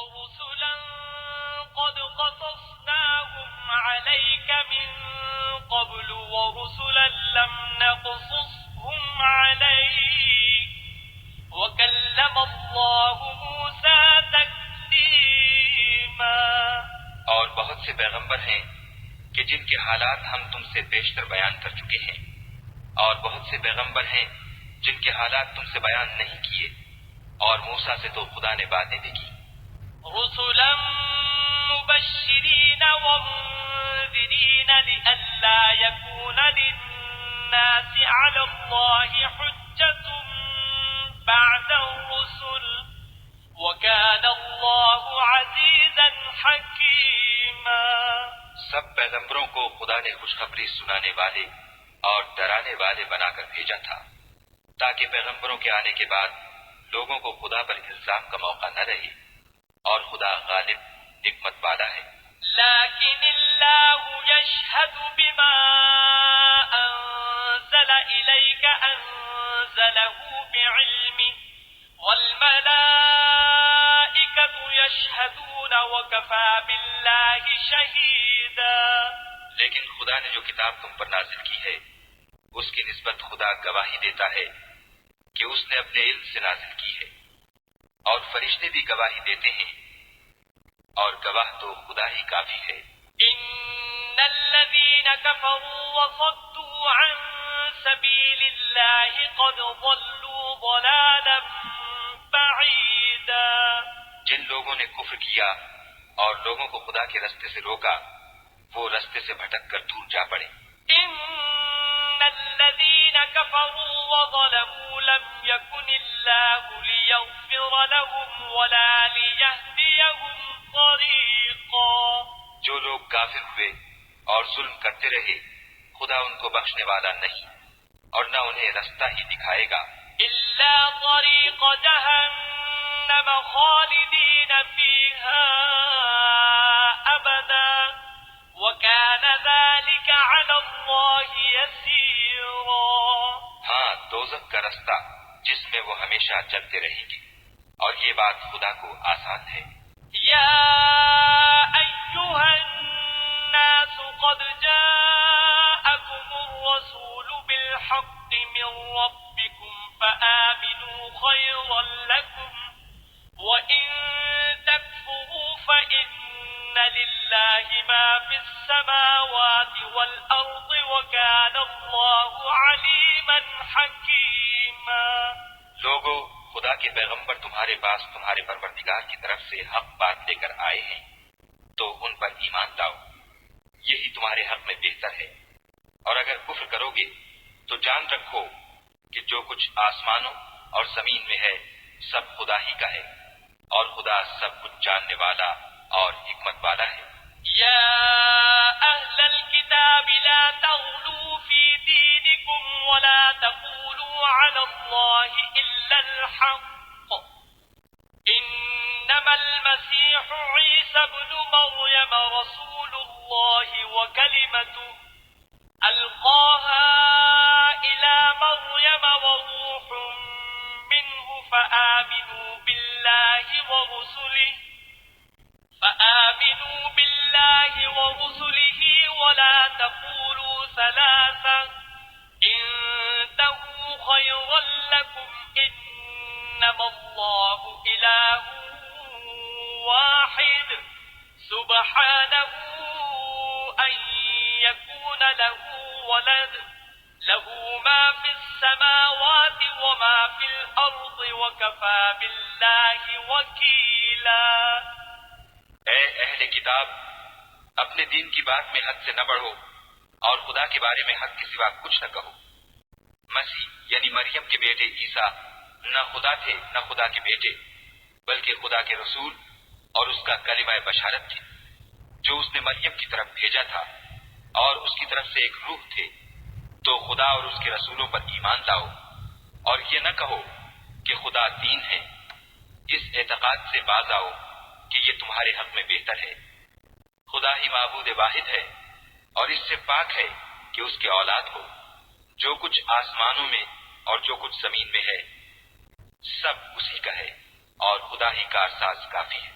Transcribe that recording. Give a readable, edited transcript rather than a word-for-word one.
ورسلا قد قصصناهم عليك من قبل ورسلا لم نقصصهم عليك وكلم الله موسى تكليما۔ اور بہت سے پیغمبر ہیں کہ جن کے حالات ہم تم سے بیشتر بیان کر چکے ہیں، اور بہت سے پیغمبر ہیں جن کے حالات تم سے بیان نہیں کیے، اور موسیٰ سے تو خدا نے باتیں بھی کی۔ رسلا مبشرین ومنذرین لئلا يكون للناس على الله حجة بعد الرسل وكان الله عزيزا حكيما۔ سب پیغمبروں کو خدا نے خوشخبری سنانے والے اور ڈرانے والے بنا کر بھیجا تھا، تاکہ پیغمبروں کے آنے کے بعد لوگوں کو خدا پر الزام کا موقع نہ رہے، اور خدا غالب حکمت والا ہے۔ لیکن اللہ یشہد بما انزل الیک انزلہ بعلمہ والملائکۃ یشہدون وکفی باللہ شہیدا۔ لیکن خدا نے جو کتاب تم پر نازل کی ہے اس کی نسبت خدا گواہی دیتا ہے کہ اس نے اپنے علم سے نازل کی ہے، اور فرشتے بھی گواہی دیتے ہیں، اور گواہ تو خدا ہی کافی ہے۔ ان الذين كفروا وصدوا عن سبيل الله قد ضلوا ضلالا بعيدا۔ جن لوگوں نے کفر کیا اور لوگوں کو خدا کے رستے سے روکا وہ رستے سے بھٹک کر دور جا پڑے۔ ان الذين كفروا وظلموا لم يكن الله ليغفر لهم ولا ليهديهم طريقا۔ جو لوگ کافر ہوئے اور ظلم کرتے رہے خدا ان کو بخشنے والا نہیں اور نہ انہیں رستہ ہی دکھائے گا۔ الا طريق جهنم خالدين فيها ابدا وكان ذلك على الله يسيرا۔ ہاں، دوزخ کا رستہ جس میں وہ ہمیشہ چلتے رہیں گے، اور یہ بات خدا کو آسان ہے۔ یا ایھا الناس قد جاءکم الرسول بالحق من ربکم فآمنوا خیرا لکم وإن تکفروا فإن للہ ما فی السماوات والأرض وكان اللہ علیما حکیما۔ لوگو، خدا کے پیغمبر تمہارے پاس تمہارے پروردگار کی طرف سے حق بات لے کر آئے ہیں، تو ان پر ایمان لاؤ، یہی تمہارے حق میں بہتر ہے، اور اگر کفر کرو گے تو جان رکھو کہ جو کچھ آسمانوں اور زمین میں ہے سب خدا ہی کا ہے، اور خدا سب کچھ جاننے والا اور حکمت والا ہے۔ یا اہل الکتاب لا تغلوا فی دینکم ولا تقولوا علی اللہ الا الحق انما المسیح عیسی ابن مریم رسول اللہ وکلمته القاها الى مریم وروح منه فآمنوا بالله ورسله ولا تقولوا ثلاثة انتهوا خيرا لكم انما الله إله واحد سبحانه أن يكون له ولد له ما في السماوات وما في الأرض وكفى بالله وكيلا۔ اے اہل کتاب، اپنے دین کی بات میں حد سے نہ بڑھو اور خدا کے بارے میں حق کے سوا کچھ نہ کہو۔ مسیح یعنی مریم کے بیٹے عیسیٰ نہ خدا تھے نہ خدا کے بیٹے، بلکہ خدا کے رسول اور اس کا کلمہ بشارت تھے جو اس نے مریم کی طرف بھیجا تھا، اور اس کی طرف سے ایک روح تھے۔ تو خدا اور اس کے رسولوں پر ایمان لاؤ، اور یہ نہ کہو کہ خدا تین ہے۔ اس اعتقاد سے باز آؤ کہ یہ تمہارے حق میں بہتر ہے۔ خدا ہی معبود واحد ہے، اور اس سے پاک ہے کہ اس کے اولاد ہو۔ جو کچھ آسمانوں میں اور جو کچھ زمین میں ہے سب اسی کا ہے، اور خدا ہی کارساز کافی ہے۔